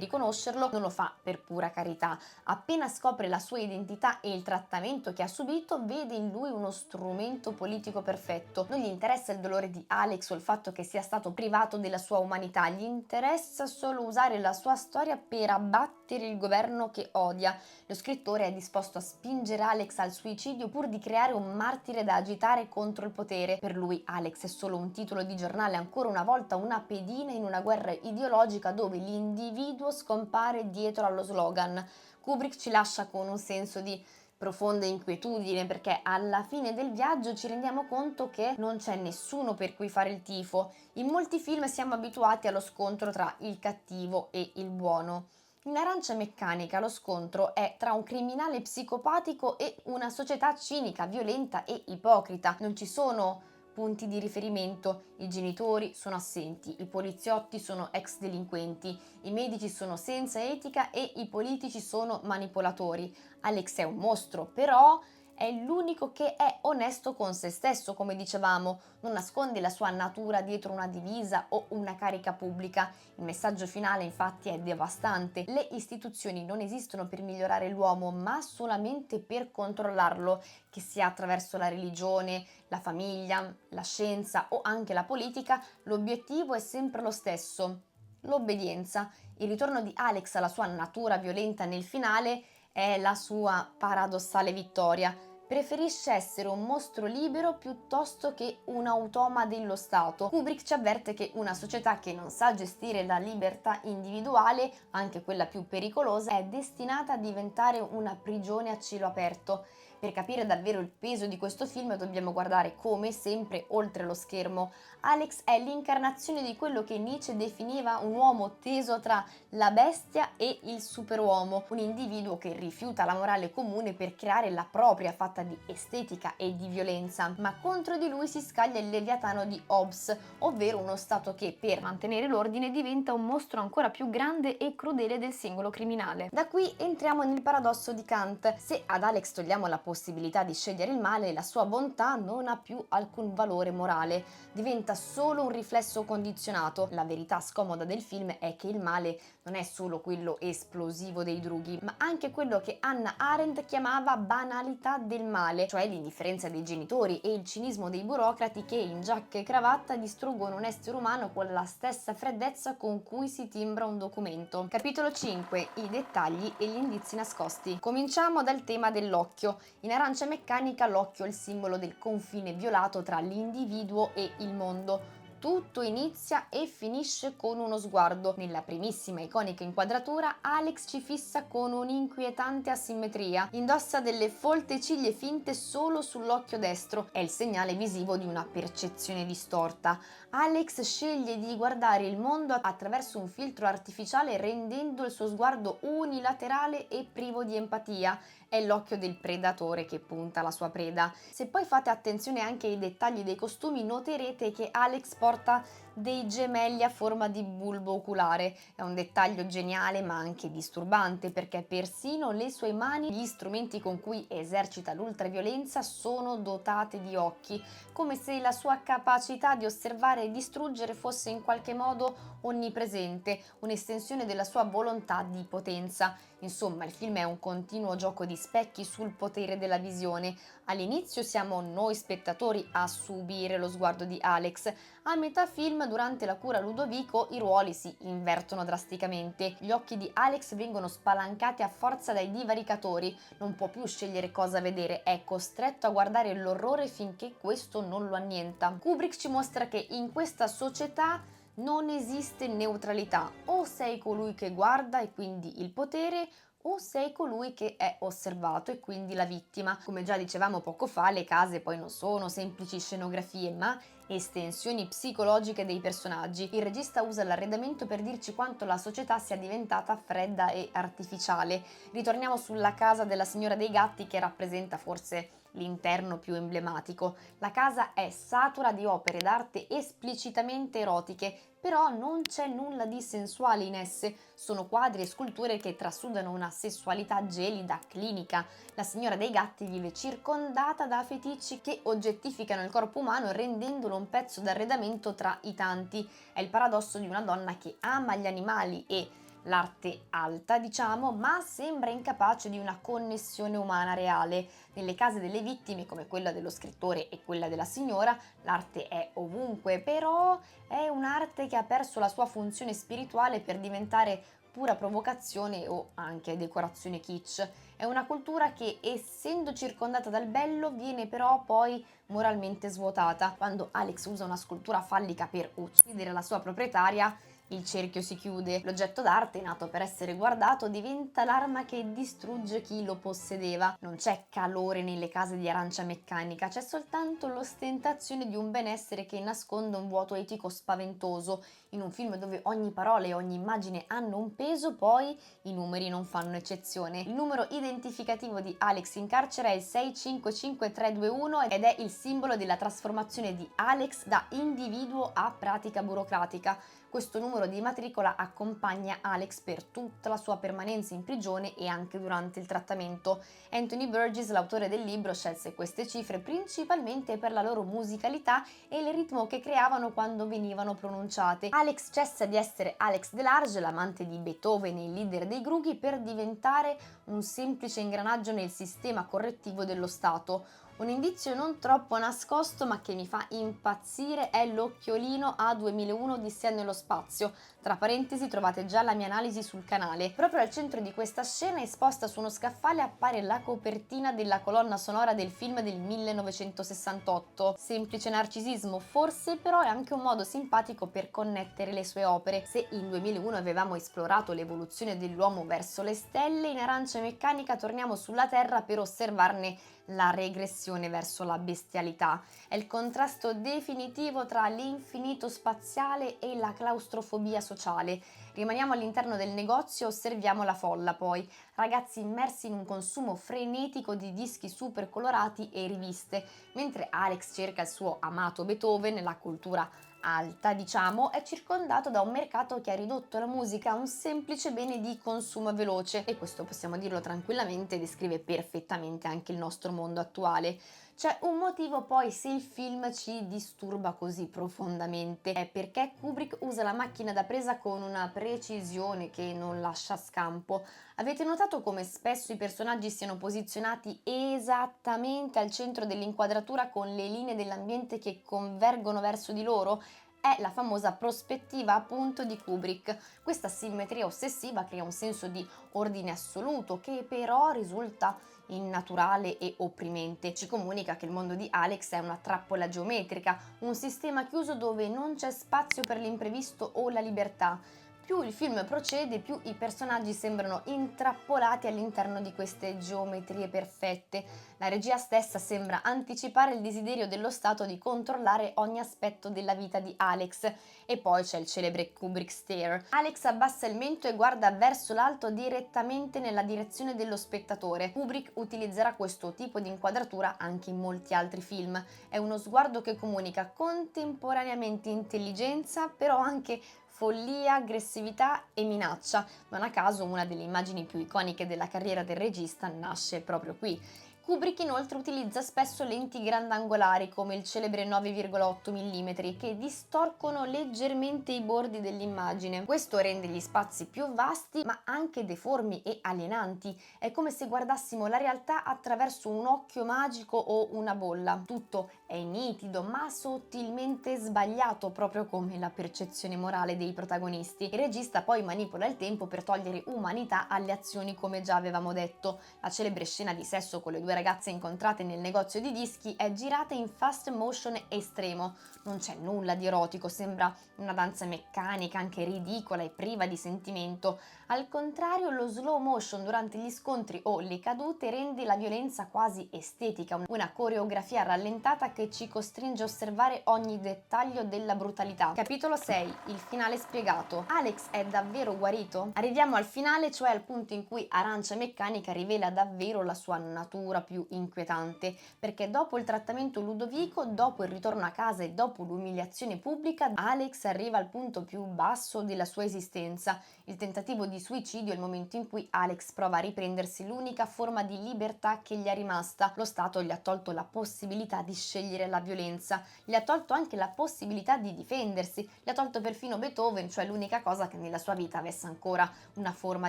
[SPEAKER 1] riconoscerlo, non lo fa per pura carità. Appena scopre la sua identità e il trattamento che ha subito, vede in lui uno strumento politico perfetto. Non gli interessa il dolore di Alex o il fatto che sia stato privato della sua umanità, gli interessa solo usare la sua storia per abbattere il governo che odia. Lo scrittore è disposto a spingere Alex al suicidio pur di creare un martire da agitare contro il potere. Per lui Alex è solo un titolo di giornale, ancora una volta una pedina in una guerra ideologica dove l'individuo scompare dietro allo slogan. Kubrick ci lascia con un senso di profonda inquietudine perché alla fine del viaggio ci rendiamo conto che non c'è nessuno per cui fare il tifo. In molti film siamo abituati allo scontro tra il cattivo e il buono. In Arancia Meccanica lo scontro è tra un criminale psicopatico e una società cinica, violenta e ipocrita. Non ci sono punti di riferimento, i genitori sono assenti, i poliziotti sono ex delinquenti, i medici sono senza etica e i politici sono manipolatori. Alex è un mostro, però è l'unico che è onesto con se stesso, come dicevamo, non nasconde la sua natura dietro una divisa o una carica pubblica. Il messaggio finale infatti è devastante. Le istituzioni non esistono per migliorare l'uomo, ma solamente per controllarlo, che sia attraverso la religione, la famiglia, la scienza o anche la politica, l'obiettivo è sempre lo stesso: l'obbedienza. Il ritorno di Alex alla sua natura violenta nel finale è la sua paradossale vittoria. Preferisce essere un mostro libero piuttosto che un automa dello Stato. Kubrick ci avverte che una società che non sa gestire la libertà individuale, anche quella più pericolosa, è destinata a diventare una prigione a cielo aperto. Per capire davvero il peso di questo film dobbiamo guardare come sempre oltre lo schermo. Alex è l'incarnazione di quello che Nietzsche definiva un uomo teso tra la bestia e il superuomo, un individuo che rifiuta la morale comune per creare la propria fatta di estetica e di violenza, ma contro di lui si scaglia il Leviatano di Hobbes, ovvero uno Stato che per mantenere l'ordine diventa un mostro ancora più grande e crudele del singolo criminale. Da qui entriamo nel paradosso di Kant. Se ad Alex togliamo la possibilità possibilità di scegliere il male, la sua bontà non ha più alcun valore morale, diventa solo un riflesso condizionato. La verità scomoda del film è che il male non è solo quello esplosivo dei drughi, ma anche quello che Hannah Arendt chiamava banalità del male, cioè l'indifferenza dei genitori e il cinismo dei burocrati che in giacca e cravatta distruggono un essere umano con la stessa freddezza con cui si timbra un documento. Capitolo 5. I dettagli e gli indizi nascosti. Cominciamo dal tema dell'occhio. In Arancia Meccanica l'occhio è il simbolo del confine violato tra l'individuo e il mondo. Tutto inizia e finisce con uno sguardo. Nella primissima iconica inquadratura, Alex ci fissa con un'inquietante asimmetria. Indossa delle folte ciglia finte solo sull'occhio destro. È il segnale visivo di una percezione distorta. Alex sceglie di guardare il mondo attraverso un filtro artificiale, rendendo il suo sguardo unilaterale e privo di empatia. È l'occhio del predatore che punta alla sua preda. Se poi fate attenzione anche ai dettagli dei costumi, noterete che Alex porta dei gemelli a forma di bulbo oculare. È un dettaglio geniale ma anche disturbante, perché persino le sue mani, gli strumenti con cui esercita l'ultraviolenza, sono dotate di occhi, come se la sua capacità di osservare e distruggere fosse in qualche modo onnipresente, un'estensione della sua volontà di potenza. Insomma, il film è un continuo gioco di specchi sul potere della visione. All'inizio siamo noi spettatori a subire lo sguardo di Alex. A metà film, durante la cura a Ludovico, i ruoli si invertono drasticamente. Gli occhi di Alex vengono spalancati a forza dai divaricatori. Non può più scegliere cosa vedere, è costretto a guardare l'orrore finché questo non lo annienta. Kubrick ci mostra che in questa società non esiste neutralità: o sei colui che guarda e quindi il potere, o sei colui che è osservato e quindi la vittima. Come già dicevamo poco fa, le case poi non sono semplici scenografie, ma estensioni psicologiche dei personaggi. Il regista usa l'arredamento per dirci quanto la società sia diventata fredda e artificiale. Ritorniamo sulla casa della signora dei gatti, che rappresenta forse l'interno più emblematico. La casa è satura di opere d'arte esplicitamente erotiche, però non c'è nulla di sensuale in esse. Sono quadri e sculture che trasudano una sessualità gelida, clinica. La signora dei gatti vive circondata da feticci che oggettificano il corpo umano, rendendolo un pezzo d'arredamento tra i tanti. È il paradosso di una donna che ama gli animali e l'arte alta, diciamo, ma sembra incapace di una connessione umana reale. Nelle case delle vittime, come quella dello scrittore e quella della signora, l'arte è ovunque, però è un'arte che ha perso la sua funzione spirituale per diventare pura provocazione o anche decorazione kitsch. È una cultura che, essendo circondata dal bello, viene però poi moralmente svuotata. Quando Alex usa una scultura fallica per uccidere la sua proprietaria, il cerchio si chiude. L'oggetto d'arte, nato per essere guardato, diventa l'arma che distrugge chi lo possedeva. Non c'è calore nelle case di Arancia Meccanica, c'è soltanto l'ostentazione di un benessere che nasconde un vuoto etico spaventoso. In un film dove ogni parola e ogni immagine hanno un peso, poi i numeri non fanno eccezione. Il numero identificativo di Alex in carcere è il 655321 ed è il simbolo della trasformazione di Alex da individuo a pratica burocratica. Questo numero di matricola accompagna Alex per tutta la sua permanenza in prigione e anche durante il trattamento. Anthony Burgess, l'autore del libro, scelse queste cifre principalmente per la loro musicalità e il ritmo che creavano quando venivano pronunciate. Alex cessa di essere Alex Delarge, l'amante di Beethoven e il leader dei Grughi, per diventare un semplice ingranaggio nel sistema correttivo dello Stato. Un indizio non troppo nascosto ma che mi fa impazzire è l'occhiolino A2001 Odissea nello spazio. Tra parentesi trovate già la mia analisi sul canale. Proprio al centro di questa scena, esposta su uno scaffale, appare la copertina della colonna sonora del film del 1968. Semplice narcisismo forse, però è anche un modo simpatico per connettere le sue opere. Se in 2001 avevamo esplorato l'evoluzione dell'uomo verso le stelle, in Arancia Meccanica torniamo sulla Terra per osservarne la regressione verso la bestialità. È il contrasto definitivo tra l'infinito spaziale e la claustrofobia sociale. Rimaniamo all'interno del negozio e osserviamo la folla poi. Ragazzi immersi in un consumo frenetico di dischi super colorati e riviste, mentre Alex cerca il suo amato Beethoven, la cultura alta, diciamo, è circondato da un mercato che ha ridotto la musica a un semplice bene di consumo veloce, e questo, possiamo dirlo tranquillamente, descrive perfettamente anche il nostro mondo attuale. C'è un motivo poi se il film ci disturba così profondamente, è perché Kubrick usa la macchina da presa con una precisione che non lascia scampo. Avete notato come spesso i personaggi siano posizionati esattamente al centro dell'inquadratura, con le linee dell'ambiente che convergono verso di loro? È la famosa prospettiva appunto di Kubrick. Questa simmetria ossessiva crea un senso di ordine assoluto che però risulta innaturale e opprimente. Ci comunica che il mondo di Alex è una trappola geometrica, un sistema chiuso dove non c'è spazio per l'imprevisto o la libertà. Più il film procede, più i personaggi sembrano intrappolati all'interno di queste geometrie perfette. La regia stessa sembra anticipare il desiderio dello Stato di controllare ogni aspetto della vita di Alex. E poi c'è il celebre Kubrick Stare. Alex abbassa il mento e guarda verso l'alto, direttamente nella direzione dello spettatore. Kubrick utilizzerà questo tipo di inquadratura anche in molti altri film. È uno sguardo che comunica contemporaneamente intelligenza, però anche follia, aggressività e minaccia. Non a caso una delle immagini più iconiche della carriera del regista nasce proprio qui. Kubrick inoltre utilizza spesso lenti grandangolari come il celebre 9,8 mm che distorcono leggermente i bordi dell'immagine. Questo rende gli spazi più vasti ma anche deformi e alienanti. È come se guardassimo la realtà attraverso un occhio magico o una bolla. Tutto è nitido ma sottilmente sbagliato, proprio come la percezione morale dei protagonisti. Il regista poi manipola il tempo per togliere umanità alle azioni, come già avevamo detto. La celebre scena di sesso con le due ragazze incontrate nel negozio di dischi è girata in fast motion estremo. Non c'è nulla di erotico, sembra una danza meccanica, anche ridicola e priva di sentimento. Al contrario, lo slow motion durante gli scontri o le cadute rende la violenza quasi estetica, una coreografia rallentata che ci costringe a osservare ogni dettaglio della brutalità. Capitolo 6. Il finale spiegato. Alex è davvero guarito? Arriviamo al finale, cioè al punto in cui Arancia Meccanica rivela davvero la sua natura più inquietante, perché dopo il trattamento Ludovico, dopo il ritorno a casa e dopo l'umiliazione pubblica, Alex arriva al punto più basso della sua esistenza. Il tentativo di suicidio è il momento in cui Alex prova a riprendersi l'unica forma di libertà che gli è rimasta. Lo Stato gli ha tolto la possibilità di scegliere la violenza, gli ha tolto anche la possibilità di difendersi, gli ha tolto perfino Beethoven, cioè l'unica cosa che nella sua vita avesse ancora una forma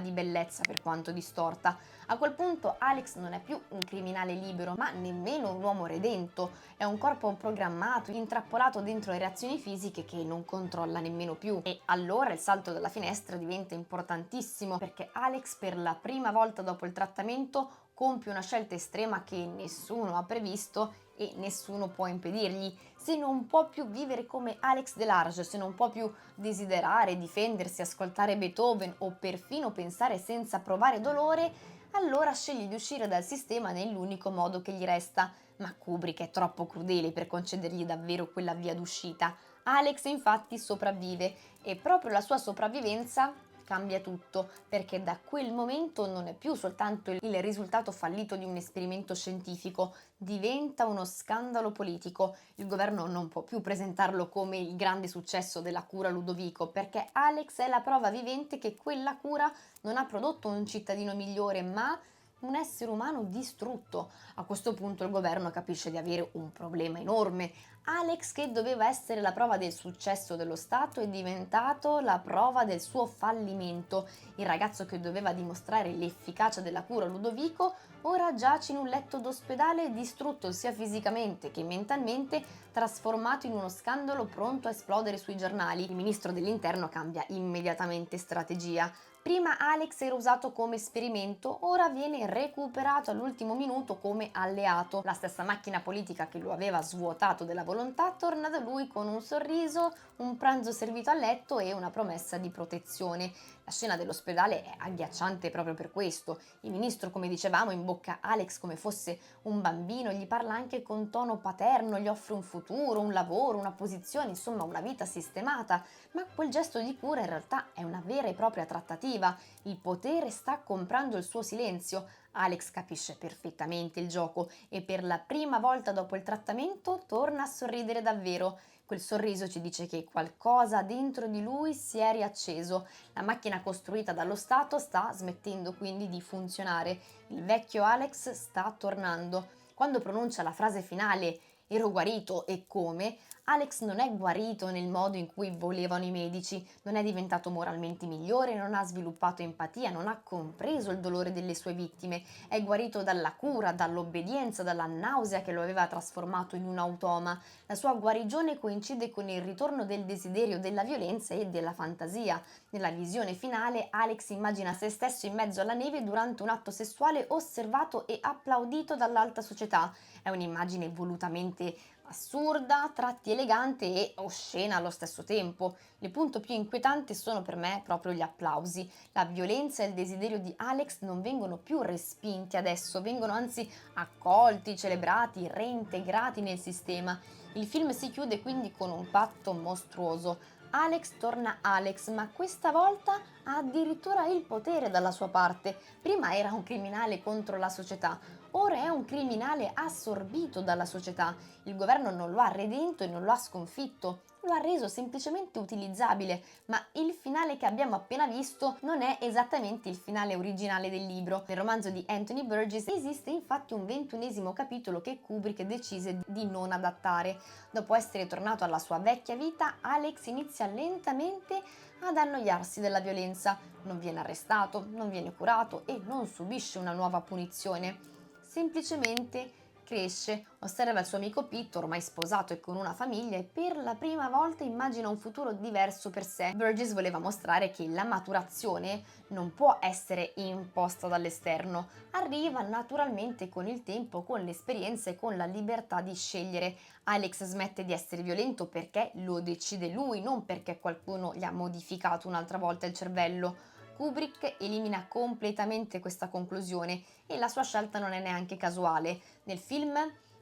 [SPEAKER 1] di bellezza, per quanto distorta. A quel punto Alex non è più un criminale libero, ma nemmeno un uomo redento. È un corpo programmato, intrappolato dentro le reazioni fisiche che non controlla nemmeno più. E allora il salto dalla finestra diventa importantissimo, perché Alex per la prima volta dopo il trattamento compie una scelta estrema che nessuno ha previsto e nessuno può impedirgli. Se non può più vivere come Alex Delarge, se non può più desiderare, difendersi, ascoltare Beethoven o perfino pensare senza provare dolore, allora sceglie di uscire dal sistema nell'unico modo che gli resta. Ma Kubrick è troppo crudele per concedergli davvero quella via d'uscita. Alex infatti sopravvive, e proprio la sua sopravvivenza cambia tutto, perché da quel momento non è più soltanto il risultato fallito di un esperimento scientifico, diventa uno scandalo politico. Il governo non può più presentarlo come il grande successo della cura Ludovico, perché Alex è la prova vivente che quella cura non ha prodotto un cittadino migliore, ma un essere umano distrutto. A questo punto il governo capisce di avere un problema enorme. Alex, che doveva essere la prova del successo dello Stato, è diventato la prova del suo fallimento. Il ragazzo che doveva dimostrare l'efficacia della cura Ludovico ora giace in un letto d'ospedale, distrutto sia fisicamente che mentalmente, trasformato in uno scandalo pronto a esplodere sui giornali. Il ministro dell'interno cambia immediatamente strategia. Prima Alex era usato come esperimento, ora viene recuperato all'ultimo minuto come alleato. La stessa macchina politica che lo aveva svuotato della volontà torna da lui con un sorriso, un pranzo servito a letto e una promessa di protezione. La scena dell'ospedale è agghiacciante proprio per questo. Il ministro, come dicevamo, imbocca Alex come fosse un bambino, gli parla anche con tono paterno, gli offre un futuro, un lavoro, una posizione, insomma una vita sistemata. Ma quel gesto di cura in realtà è una vera e propria trattativa. Il potere sta comprando il suo silenzio. Alex capisce perfettamente il gioco e per la prima volta dopo il trattamento torna a sorridere davvero. Quel sorriso ci dice che qualcosa dentro di lui si è riacceso. La macchina costruita dallo Stato sta smettendo quindi di funzionare. Il vecchio Alex sta tornando. Quando pronuncia la frase finale ero guarito e come, Alex non è guarito nel modo in cui volevano i medici, non è diventato moralmente migliore, non ha sviluppato empatia, non ha compreso il dolore delle sue vittime, è guarito dalla cura, dall'obbedienza, dalla nausea che lo aveva trasformato in un automa. La sua guarigione coincide con il ritorno del desiderio della violenza e della fantasia. Nella visione finale, Alex immagina se stesso in mezzo alla neve durante un atto sessuale osservato e applaudito dall'alta società. È un'immagine volutamente assurda, a tratti elegante e oscena allo stesso tempo. Il punto più inquietante sono per me proprio gli applausi. La violenza e il desiderio di Alex non vengono più respinti adesso, vengono anzi accolti, celebrati, reintegrati nel sistema. Il film si chiude quindi con un patto mostruoso. Alex torna Alex, ma questa volta ha addirittura il potere dalla sua parte. Prima era un criminale contro la società, ora è un criminale assorbito dalla società. Il governo non lo ha redento e non lo ha sconfitto, lo ha reso semplicemente utilizzabile, ma il finale che abbiamo appena visto non è esattamente il finale originale del libro. Nel romanzo di Anthony Burgess esiste infatti un 21° capitolo che Kubrick decise di non adattare. Dopo essere tornato alla sua vecchia vita, Alex inizia lentamente ad annoiarsi della violenza. Non viene arrestato, non viene curato e non subisce una nuova punizione. Semplicemente cresce, osserva il suo amico Pete, ormai sposato e con una famiglia, e per la prima volta immagina un futuro diverso per sé. Burgess voleva mostrare che la maturazione non può essere imposta dall'esterno, arriva naturalmente con il tempo, con l'esperienza e con la libertà di scegliere. Alex smette di essere violento perché lo decide lui, non perché qualcuno gli ha modificato un'altra volta il cervello. Kubrick elimina completamente questa conclusione e la sua scelta non è neanche casuale. Nel film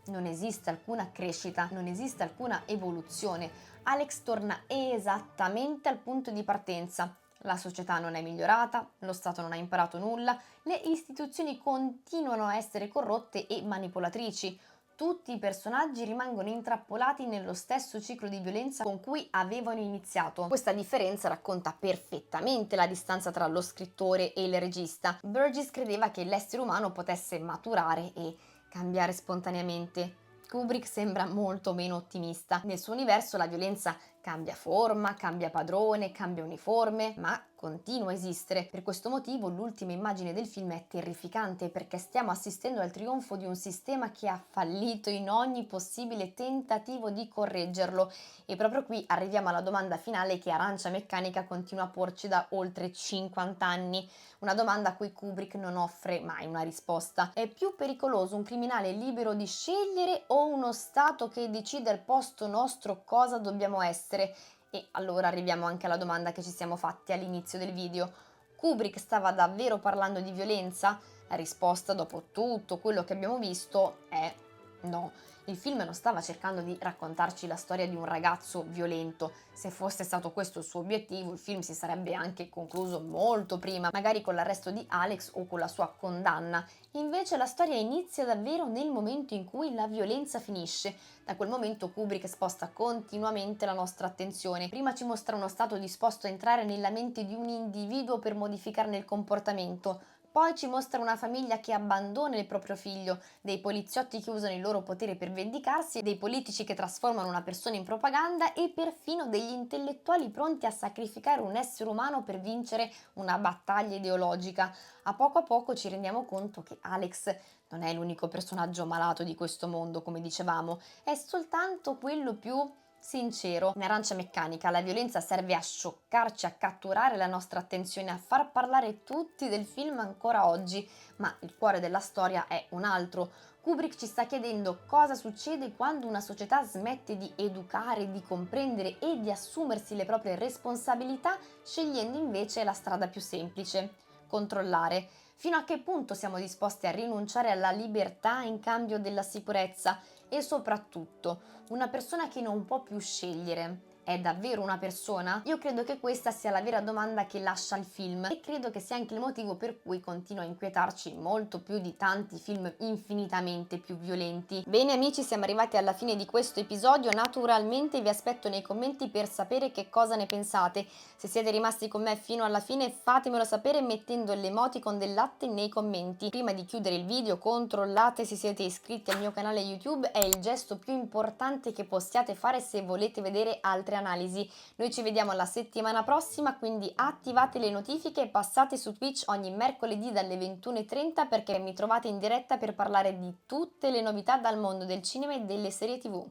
[SPEAKER 1] non esiste alcuna crescita, non esiste alcuna evoluzione. Alex torna esattamente al punto di partenza. La società non è migliorata, lo Stato non ha imparato nulla, le istituzioni continuano a essere corrotte e manipolatrici. Tutti i personaggi rimangono intrappolati nello stesso ciclo di violenza con cui avevano iniziato. Questa differenza racconta perfettamente la distanza tra lo scrittore e il regista. Burgess credeva che l'essere umano potesse maturare e cambiare spontaneamente. Kubrick sembra molto meno ottimista. Nel suo universo la violenza cambia forma, cambia padrone, cambia uniforme, ma continua a esistere. Per questo motivo l'ultima immagine del film è terrificante, perché stiamo assistendo al trionfo di un sistema che ha fallito in ogni possibile tentativo di correggerlo. E proprio qui arriviamo alla domanda finale che Arancia Meccanica continua a porci da oltre 50 anni. Una domanda a cui Kubrick non offre mai una risposta. È più pericoloso un criminale libero di scegliere o uno Stato che decide al posto nostro cosa dobbiamo essere? E allora arriviamo anche alla domanda che ci siamo fatti all'inizio del video. Kubrick stava davvero parlando di violenza? La risposta, dopo tutto quello che abbiamo visto, è no. Il film non stava cercando di raccontarci la storia di un ragazzo violento. Se fosse stato questo il suo obiettivo, il film si sarebbe anche concluso molto prima, magari con l'arresto di Alex o con la sua condanna. Invece la storia inizia davvero nel momento in cui la violenza finisce. Da quel momento Kubrick sposta continuamente la nostra attenzione. Prima ci mostra uno stato disposto a entrare nella mente di un individuo per modificarne il comportamento. Poi ci mostra una famiglia che abbandona il proprio figlio, dei poliziotti che usano il loro potere per vendicarsi, dei politici che trasformano una persona in propaganda e perfino degli intellettuali pronti a sacrificare un essere umano per vincere una battaglia ideologica. A poco ci rendiamo conto che Alex non è l'unico personaggio malato di questo mondo, come dicevamo, è soltanto quello più sincero. In Arancia Meccanica la violenza serve a scioccarci, a catturare la nostra attenzione, a far parlare tutti del film ancora oggi, ma il cuore della storia è un altro. Kubrick ci sta chiedendo cosa succede quando una società smette di educare, di comprendere e di assumersi le proprie responsabilità, scegliendo invece la strada più semplice: controllare. Fino a che punto siamo disposti a rinunciare alla libertà in cambio della sicurezza? E soprattutto, una persona che non può più scegliere È davvero una persona? Io credo che questa sia la vera domanda che lascia il film e credo che sia anche il motivo per cui continua a inquietarci molto più di tanti film infinitamente più violenti. Bene amici, siamo arrivati alla fine di questo episodio, naturalmente vi aspetto nei commenti per sapere che cosa ne pensate. Se siete rimasti con me fino alla fine fatemelo sapere mettendo l'emoticon del latte nei commenti. Prima di chiudere il video controllate se siete iscritti al mio canale YouTube, è il gesto più importante che possiate fare se volete vedere altre analisi. Noi ci vediamo la settimana prossima, quindi attivate le notifiche e passate su Twitch ogni mercoledì dalle 21:30 perché mi trovate in diretta per parlare di tutte le novità dal mondo del cinema e delle serie TV.